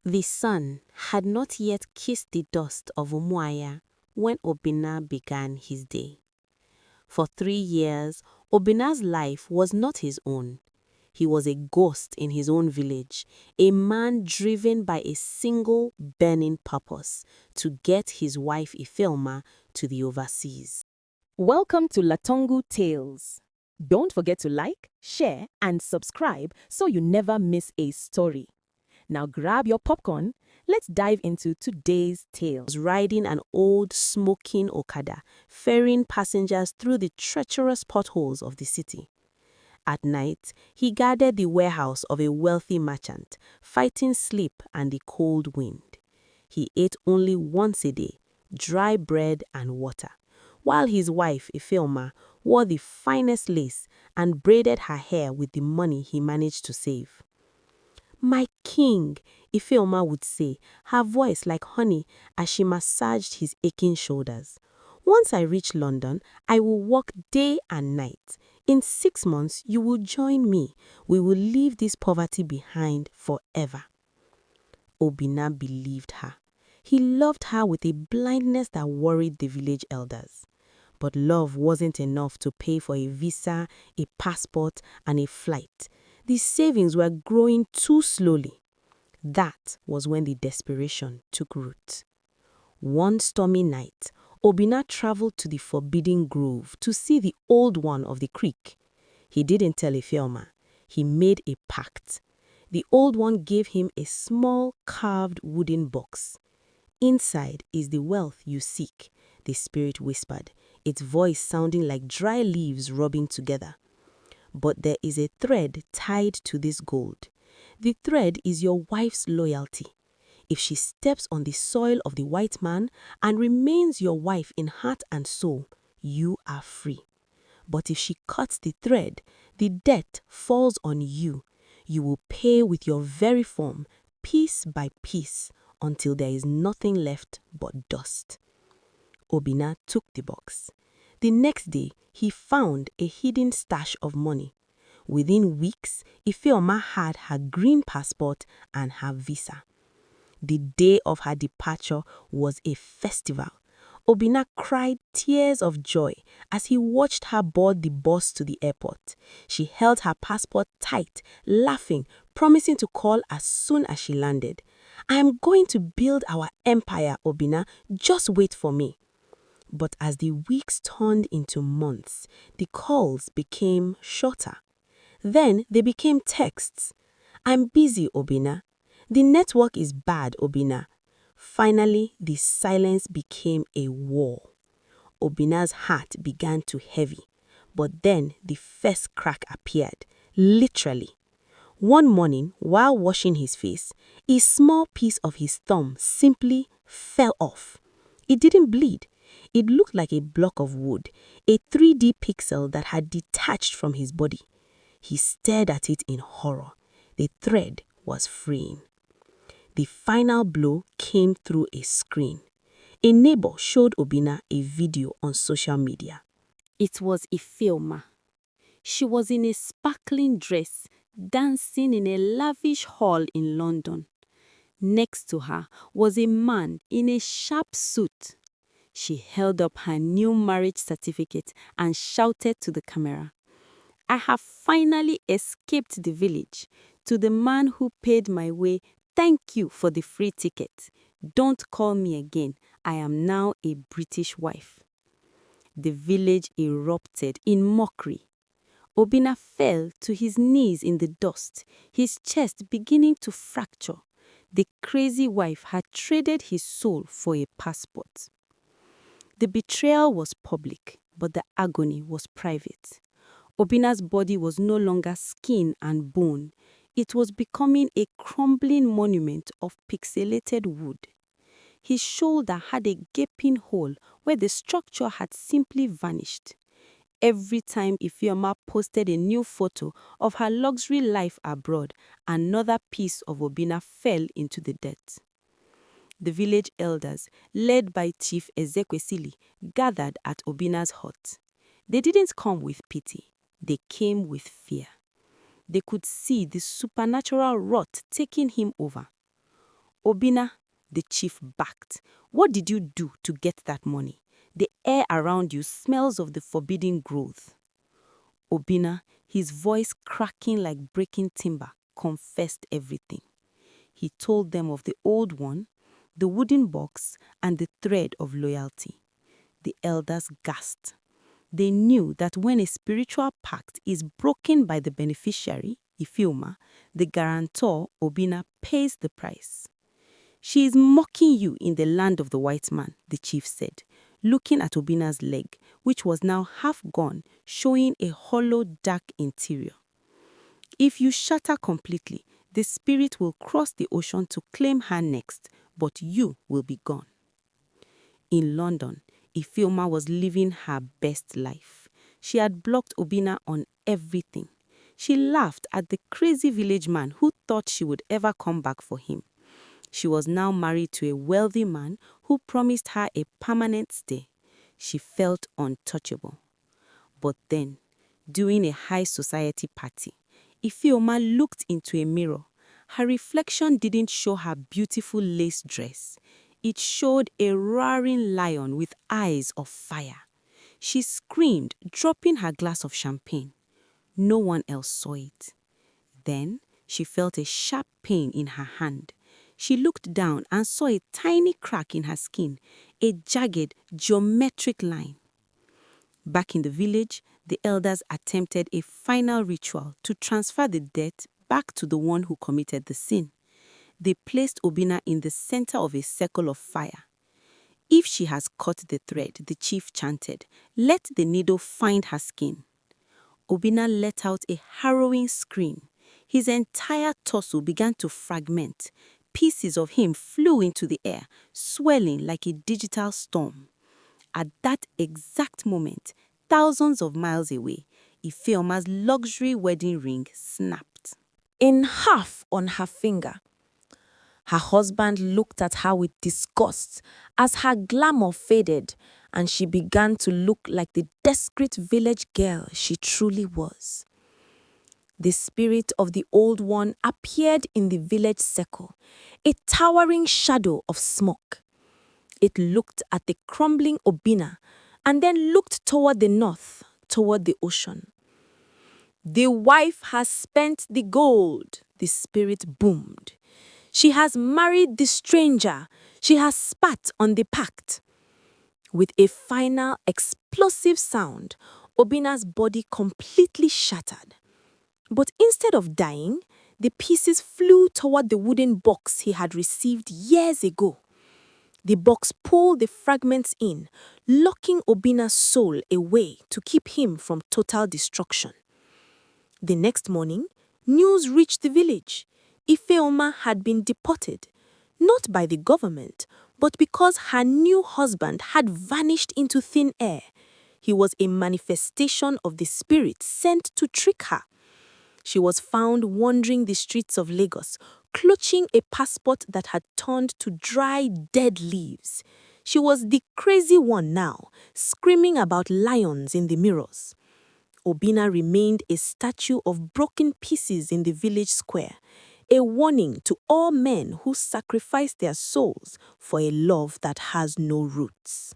The sun had not yet kissed the dust of Umuahia when Obinna began his day. For 3 years, Obinna's life was not his own. He was a ghost in his own village, a man driven by a single burning purpose: to get his wife Ifeoma to the overseas. Welcome to Latongu Tales. Don't forget to like, share, and subscribe so you never miss a story. Now grab your popcorn. Let's dive into today's tale. Was riding an old smoking Okada, ferrying passengers through the treacherous potholes of the city. At night, he guarded the warehouse of a wealthy merchant, fighting sleep and the cold wind. He ate only once a day, dry bread and water, while his wife, Ifeoma, wore the finest lace and braided her hair with the money he managed to save. "My king," Ifeoma would say, her voice like honey as she massaged his aching shoulders. "Once I reach London, I will work day and night. In 6 months, you will join me. We will leave this poverty behind forever." Obinna believed her. He loved her with a blindness that worried the village elders. But love wasn't enough to pay for a visa, a passport, and a flight. The savings were growing too slowly. That was when the desperation took root. One stormy night, Obinna traveled to the forbidden grove to see the old one of the creek. He didn't tell Ifeoma. He made a pact. The old one gave him a small carved wooden box. "Inside is the wealth you seek," the spirit whispered, its voice sounding like dry leaves rubbing together. "But there is a thread tied to this gold. The thread is your wife's loyalty. If she steps on the soil of the white man and remains your wife in heart and soul, you are free. But if she cuts the thread, the debt falls on you. You will pay with your very form, piece by piece, until there is nothing left but dust." Obinna took the box. The next day, he found a hidden stash of money. Within weeks, Ifeoma had her green passport and her visa. The day of her departure was a festival. Obinna cried tears of joy as he watched her board the bus to the airport. She held her passport tight, laughing, promising to call as soon as she landed. "I am going to build our empire, Obinna. Just wait for me." But as the weeks turned into months, the calls became shorter. Then they became texts. "I'm busy, Obinna. The network is bad, Obinna." Finally, the silence became a war. Obinna's heart began to heavy. But then the first crack appeared, literally. One morning, while washing his face, a small piece of his thumb simply fell off. It didn't bleed. It looked like a block of wood, a 3D pixel that had detached from his body. He stared at it in horror. The thread was freeing. The final blow came through a screen. A neighbor showed Obinna a video on social media. It was Ifeoma. She was in a sparkling dress, dancing in a lavish hall in London. Next to her was a man in a sharp suit. She held up her new marriage certificate and shouted to the camera, "I have finally escaped the village. To the man who paid my way, thank you for the free ticket. Don't call me again. I am now a British wife." The village erupted in mockery. Obinna fell to his knees in the dust, his chest beginning to fracture. The crazy wife had traded his soul for a passport. The betrayal was public, but the agony was private. Obinna's body was no longer skin and bone. It was becoming a crumbling monument of pixelated wood. His shoulder had a gaping hole where the structure had simply vanished. Every time Ifeoma posted a new photo of her luxury life abroad, another piece of Obinna fell into the dirt. The village elders, led by Chief Ezekwesili, gathered at Obinna's hut. They didn't come with pity. They came with fear. They could see the supernatural rot taking him over. Obinna, the chief barked. What did you do to get that money? The air around you smells of the forbidden growth. Obinna, his voice cracking like breaking timber, confessed everything. He told them of the old one, the wooden box, and the thread of loyalty. The elders gasped. They knew that when a spiritual pact is broken by the beneficiary, Ifeoma, the guarantor, Obinna, pays the price. She is mocking you in the land of the white man, the chief said, looking at Obinna's leg, which was now half gone, showing a hollow, dark interior. If you shatter completely, the spirit will cross the ocean to claim her next, but you will be gone. In London, Ifeoma was living her best life. She had blocked Obinna on everything. She laughed at the crazy village man who thought she would ever come back for him. She was now married to a wealthy man who promised her a permanent stay. She felt untouchable. But then, during a high society party, Ifeoma looked into a mirror. Her reflection didn't show her beautiful lace dress. It showed a roaring lion with eyes of fire. She screamed, dropping her glass of champagne. No one else saw it. Then she felt a sharp pain in her hand. She looked down and saw a tiny crack in her skin, a jagged, geometric line. Back in the village, the elders attempted a final ritual to transfer the debt back to the one who committed the sin. They placed Obinna in the center of a circle of fire. If she has cut the thread, the chief chanted, let the needle find her skin. Obinna let out a harrowing scream. His entire torso began to fragment. Pieces of him flew into the air, swelling like a digital storm. At that exact moment, thousands of miles away, Ifeoma's luxury wedding ring snapped. In half on her finger. Her husband looked at her with disgust as her glamour faded and she began to look like the desperate village girl she truly was. The spirit of the old one appeared in the village circle, a towering shadow of smoke. It looked at the crumbling Obinna and then looked toward the north, toward the ocean. The wife has spent the gold, the spirit boomed. She has married the stranger. She has spat on the pact. With a final explosive sound, Obinna's body completely shattered. But instead of dying, the pieces flew toward the wooden box he had received years ago. The box pulled the fragments in, locking Obinna's soul away to keep him from total destruction. The next morning, news reached the village. Ifeoma had been deported, not by the government, but because her new husband had vanished into thin air. He was a manifestation of the spirit sent to trick her. She was found wandering the streets of Lagos, clutching a passport that had turned to dry, dead leaves. She was the crazy one now, screaming about lions in the mirrors. Obinna remained a statue of broken pieces in the village square, a warning to all men who sacrifice their souls for a love that has no roots.